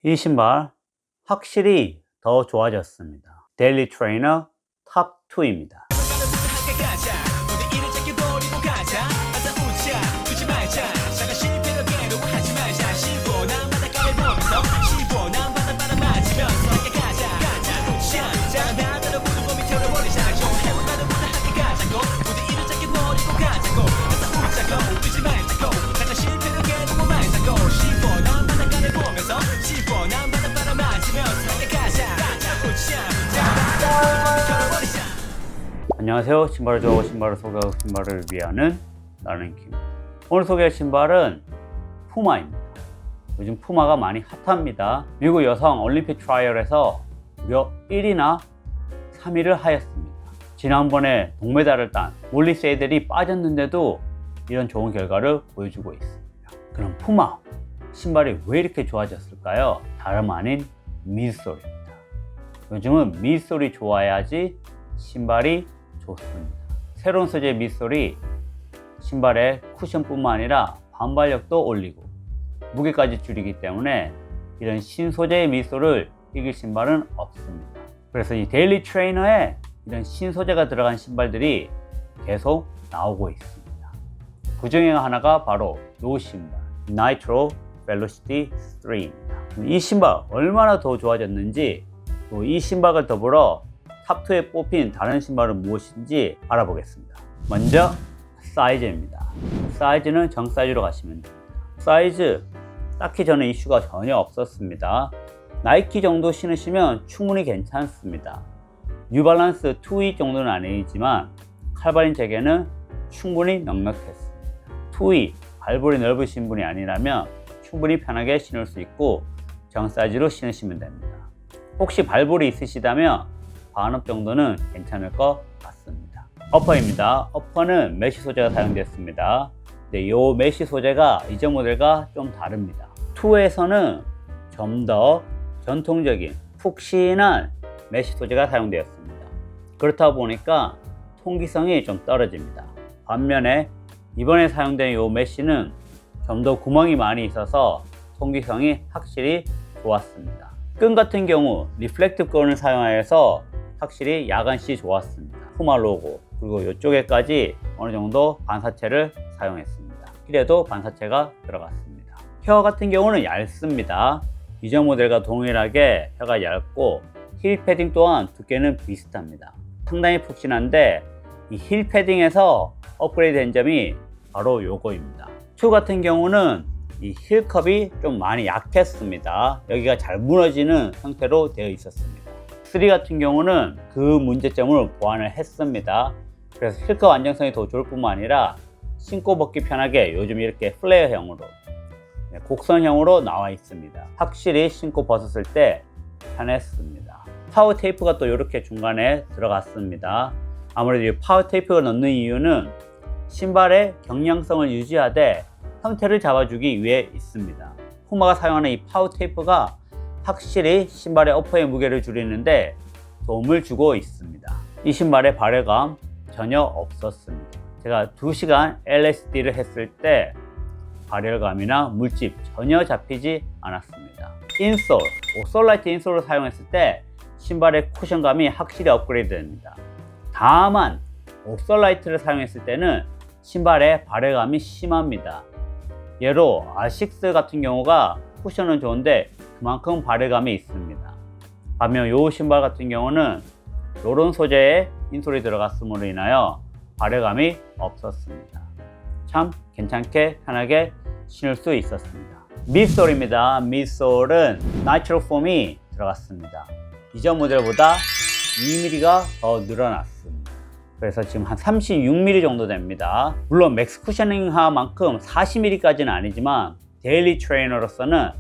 이 신발 확실히 더 좋아졌습니다. 데일리 트레이너 탑 2입니다. 안녕하세요. 신발을 좋아하고 신발을 소개하고 신발을 위하는 나는 킴. 오늘 소개할 신발은 푸마입니다. 요즘 푸마가 많이 핫합니다. 미국 여성 올림픽 트라이얼에서 무려 1위나 3위를 하였습니다. 지난번에 동메달을 딴 몰리 세이들이 빠졌는데도 이런 좋은 결과를 보여주고 있습니다. 그럼 푸마 신발이 왜 이렇게 좋아졌을까요? 다름 아닌 미드솔입니다. 요즘은 미드솔이 좋아야지 신발이 좋습니다. 새로운 소재의 미드솔이 신발의 쿠션뿐만 아니라 반발력도 올리고 무게까지 줄이기 때문에 이런 신소재의 미드솔을 이길 신발은 없습니다. 그래서 이 데일리 트레이너에 이런 신소재가 들어간 신발들이 계속 나오고 있습니다. 그 중에 하나가 바로 이 신발 나이트로 벨로시티 3입니다. 이 신발 얼마나 더 좋아졌는지 또 이 신발과 더불어 탑2에 뽑힌 다른 신발은 무엇인지 알아보겠습니다. 먼저 사이즈입니다. 사이즈는 정 사이즈로 가시면 됩니다. 사이즈 딱히 저는 이슈가 전혀 없었습니다. 나이키 정도 신으시면 충분히 괜찮습니다. 뉴발란스 2E 정도는 아니지만 칼바린 제게는 충분히 넉넉했습니다. 2E 발볼이 넓으신 분이 아니라면 충분히 편하게 신을 수 있고 정 사이즈로 신으시면 됩니다. 혹시 발볼이 있으시다면 반업 정도는 괜찮을 것 같습니다. 어퍼입니다. 어퍼는 메쉬 소재가 사용됐습니다. 이 메쉬 소재가 이전 모델과 좀 다릅니다. 2에서는 좀 더 전통적인 푹신한 메쉬 소재가 사용되었습니다. 그렇다 보니까 통기성이 좀 떨어집니다. 반면에 이번에 사용된 이 메쉬는 좀 더 구멍이 많이 있어서 통기성이 확실히 좋았습니다. 끈 같은 경우 리플렉티브 끈을 사용하여서 확실히 야간시 좋았습니다. 푸마 로고 그리고 이쪽에까지 어느 정도 반사체를 사용했습니다. 힐에도 반사체가 들어갔습니다. 혀 같은 경우는 얇습니다. 이전 모델과 동일하게 혀가 얇고 힐 패딩 또한 두께는 비슷합니다. 상당히 푹신한데 이 힐 패딩에서 업그레이드 된 점이 바로 요거입니다. 2 같은 경우는 이 힐컵이 좀 많이 약했습니다. 여기가 잘 무너지는 형태로 되어 있었습니다. 3 같은 경우는 그 문제점을 보완을 했습니다. 그래서 힐컵 안정성이 더 좋을 뿐만 아니라 신고 벗기 편하게 요즘 이렇게 플레어형으로 곡선형으로 나와 있습니다. 확실히 신고 벗었을 때 편했습니다. 파워 테이프가 또 이렇게 중간에 들어갔습니다. 아무래도 이 파워 테이프가 넣는 이유는 신발의 경량성을 유지하되 형태를 잡아주기 위해 있습니다. 푸마가 사용하는 이 파워 테이프가 확실히 신발의 어퍼의 무게를 줄이는데 도움을 주고 있습니다. 이 신발의 발열감 전혀 없었습니다. 제가 2시간 LSD를 했을 때 발열감이나 물집 전혀 잡히지 않았습니다. 인솔, 옥솔라이트 인솔을 사용했을 때 신발의 쿠션감이 확실히 업그레이드 됩니다. 다만 옥솔라이트를 사용했을 때는 신발의 발열감이 심합니다. 예로 아식스 같은 경우가 쿠션은 좋은데 그만큼 발열감이 있습니다. 반면 이 신발 같은 경우는 이런 소재의 인솔이 들어갔음으로 인하여 발열감이 없었습니다. 참 괜찮게 편하게 신을 수 있었습니다. 미드솔입니다. 미드솔은 나이트로 폼이 들어갔습니다. 이전 모델보다 2mm가 더 늘어났습니다. 그래서 지금 한 36mm 정도 됩니다. 물론 맥스 쿠셔닝 하만큼 40mm까지는 아니지만 데일리 트레이너로서는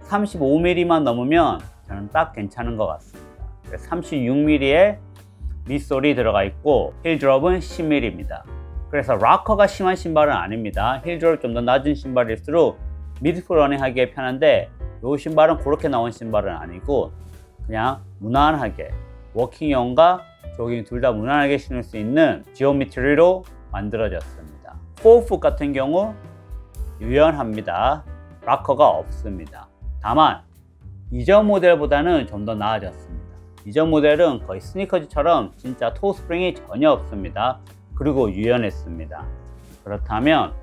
35mm만 넘으면 저는 딱 괜찮은 것 같습니다. 36mm의 미드솔이 들어가 있고 힐 드롭은 10mm입니다. 그래서 락커가 심한 신발은 아닙니다. 힐 드롭이 좀 더 낮은 신발일수록 미드풀 러닝하기에 편한데 이 신발은 그렇게 나온 신발은 아니고 그냥 무난하게 워킹용과 조깅 둘 다 무난하게 신을 수 있는 지오메트리로 만들어졌습니다. 포어풋 같은 경우 유연합니다. 락커가 없습니다. 다만 이전 모델보다는 좀 더 나아졌습니다. 이전 모델은 거의 스니커즈처럼 진짜 토 스프링이 전혀 없습니다. 그리고 유연했습니다. 그렇다면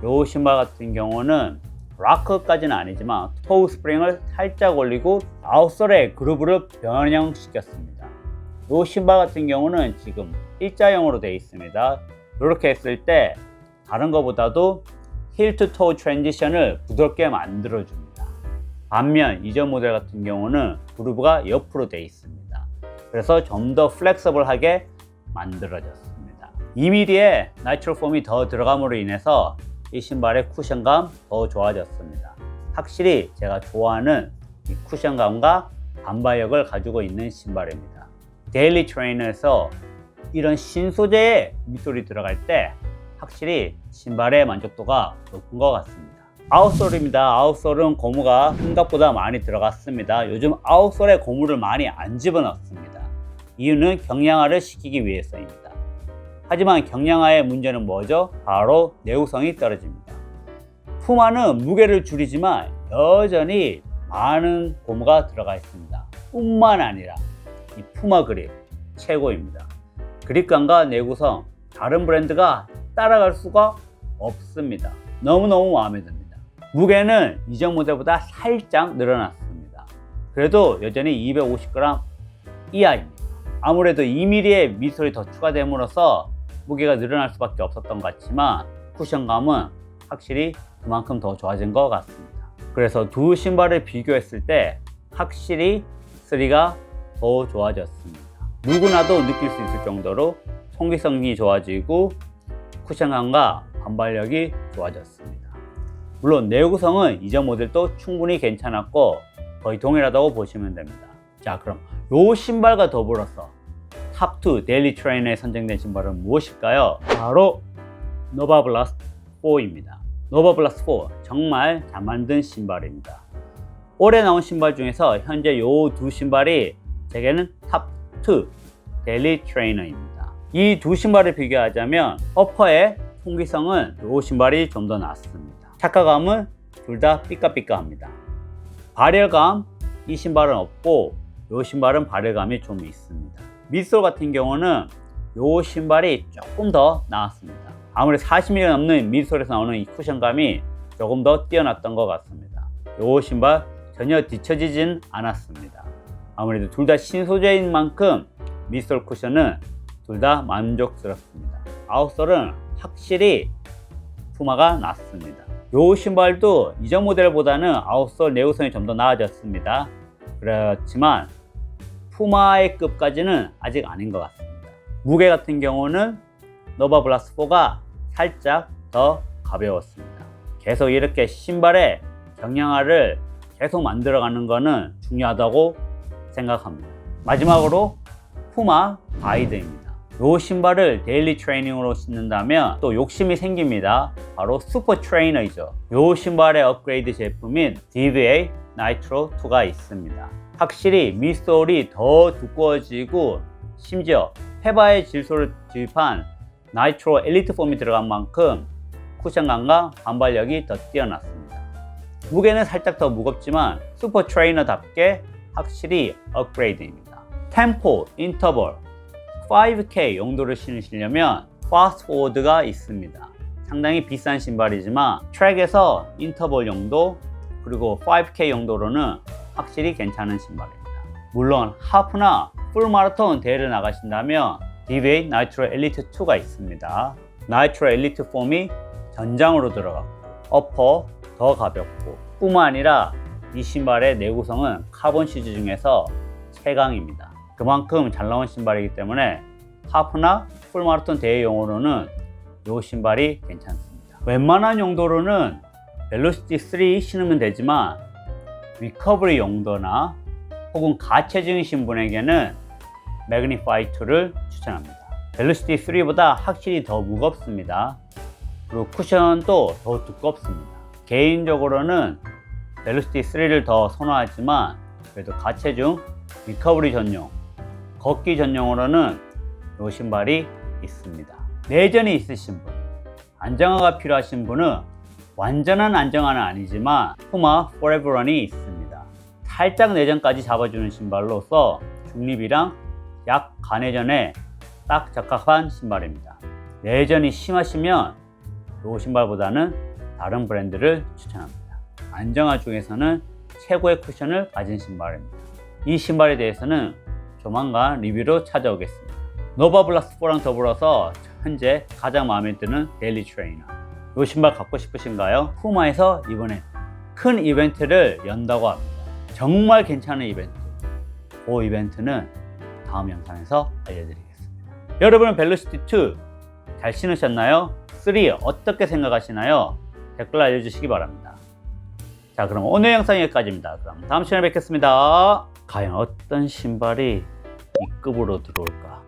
이 신발 같은 경우는 락커까지는 아니지만 토우 스프링을 살짝 올리고 아웃솔의 그루브를 변형시켰습니다. 이 신발 같은 경우는 지금 일자형으로 되어 있습니다. 이렇게 했을 때 다른 것보다도 힐 투 토우 트랜지션을 부드럽게 만들어줍니다. 반면 이전 모델 같은 경우는 그루브가 옆으로 되어 있습니다. 그래서 좀 더 플렉서블하게 만들어졌습니다. 2mm의 나이트로 폼이 더 들어감으로 인해서 이 신발의 쿠션감 더 좋아졌습니다. 확실히 제가 좋아하는 이 쿠션감과 반발력을 가지고 있는 신발입니다. 데일리 트레이너에서 이런 신소재의 밑솔이 들어갈 때 확실히 신발의 만족도가 높은 것 같습니다. 아웃솔입니다. 아웃솔은 고무가 생각보다 많이 들어갔습니다. 요즘 아웃솔에 고무를 많이 안 집어넣습니다. 이유는 경량화를 시키기 위해서입니다. 하지만 경량화의 문제는 뭐죠? 바로 내구성이 떨어집니다. 푸마는 무게를 줄이지만 여전히 많은 고무가 들어가 있습니다. 뿐만 아니라 이 푸마 그립 최고입니다. 그립감과 내구성 다른 브랜드가 따라갈 수가 없습니다. 너무너무 마음에 듭니다. 무게는 이전 모델보다 살짝 늘어났습니다. 그래도 여전히 250g 이하입니다. 아무래도 2mm의 미솔이 더 추가됨으로써 무게가 늘어날 수밖에 없었던 것 같지만 쿠션감은 확실히 그만큼 더 좋아진 것 같습니다. 그래서 두 신발을 비교했을 때 확실히 3가 더 좋아졌습니다. 누구나도 느낄 수 있을 정도로 통기성이 좋아지고 쿠션감과 반발력이 좋아졌습니다. 물론 내구성은 이전 모델도 충분히 괜찮았고 거의 동일하다고 보시면 됩니다. 자, 그럼 이 신발과 더불어서 탑2 데일리 트레이너에 선정된 신발은 무엇일까요? 바로 노바블라스트 4입니다. 노바블라스트 4 정말 잘 만든 신발입니다. 올해 나온 신발 중에서 현재 이 두 신발이 제게는 탑2 데일리 트레이너입니다. 이 두 신발을 비교하자면 어퍼의 통기성은 이 신발이 좀 더 낫습니다. 착화감은 둘 다 삐까삐까합니다. 발열감 이 신발은 없고 이 신발은 발열감이 좀 있습니다. 밑솔 같은 경우는 이 신발이 조금 더 나았습니다. 아무리 40mm 넘는 밑솔에서 나오는 이 쿠션감이 조금 더 뛰어났던 것 같습니다. 이 신발 전혀 뒤처지진 않았습니다. 아무래도 둘 다 신소재인 만큼 밑솔 쿠션은 둘 다 만족스럽습니다. 아웃솔은 확실히 푸마가 낫습니다. 이 신발도 이전 모델보다는 아웃솔 내구성이 좀 더 나아졌습니다. 그렇지만 푸마의 급까지는 아직 아닌 것 같습니다. 무게 같은 경우는 노바블라스트 4가 살짝 더 가벼웠습니다. 계속 이렇게 신발의 경량화를 계속 만들어가는 것은 중요하다고 생각합니다. 마지막으로 푸마 바이드입니다. 이 신발을 데일리 트레이닝으로 신는다면 또 욕심이 생깁니다. 바로 슈퍼 트레이너이죠. 이 신발의 업그레이드 제품인 DVA 나이트로 2가 있습니다. 확실히 밑솔이 더 두꺼워지고 심지어 페바의 질소를 주입한 나이트로 엘리트 폼이 들어간 만큼 쿠션감과 반발력이 더 뛰어났습니다. 무게는 살짝 더 무겁지만 슈퍼 트레이너답게 확실히 업그레이드입니다. 템포, 인터벌, 5K 용도를 신으시려면 파스트 포워드가 있습니다. 상당히 비싼 신발이지만 트랙에서 인터벌 용도 그리고 5K 용도로는 확실히 괜찮은 신발입니다. 물론 하프나 풀 마라톤 대회를 나가신다면 DVA 나이트로 엘리트 2가 있습니다. 나이트로 엘리트 폼이 전장으로 들어가고 어퍼 더 가볍고 뿐만 아니라 이 신발의 내구성은 카본 시즈 중에서 최강입니다. 그만큼 잘 나온 신발이기 때문에 하프나 풀 마라톤 대회용으로는 이 신발이 괜찮습니다. 웬만한 용도로는 벨로시티 3 신으면 되지만 리커버리 용도나 혹은 가체중이신 분에게는 매그니파이 2를 추천합니다. 벨로시티 3보다 확실히 더 무겁습니다. 그리고 쿠션도 더 두껍습니다. 개인적으로는 벨로시티 3를 더 선호하지만 그래도 가체중, 리커버리 전용, 걷기 전용으로는 이 신발이 있습니다. 내전이 있으신 분, 안정화가 필요하신 분은 완전한 안정화는 아니지만 푸마 포레버 런이 있습니다. 살짝 내전까지 잡아주는 신발로서 중립이랑 약 간회전에 딱 적합한 신발입니다. 내전이 심하시면 이 신발보다는 다른 브랜드를 추천합니다. 안정화 중에서는 최고의 쿠션을 가진 신발입니다. 이 신발에 대해서는 조만간 리뷰로 찾아오겠습니다. 노바블라스트 4랑 더불어서 현재 가장 마음에 드는 데일리 트레이너. 이 신발 갖고 싶으신가요? 푸마에서 이번에 큰 이벤트를 연다고 합니다. 정말 괜찮은 이벤트. 그 이벤트는 다음 영상에서 알려드리겠습니다. 여러분은 벨로시티 2 잘 신으셨나요? 3 어떻게 생각하시나요? 댓글 알려주시기 바랍니다. 자, 그럼 오늘 영상 여기까지입니다. 그럼 다음 시간에 뵙겠습니다. 과연 어떤 신발이 이 급으로 들어올까?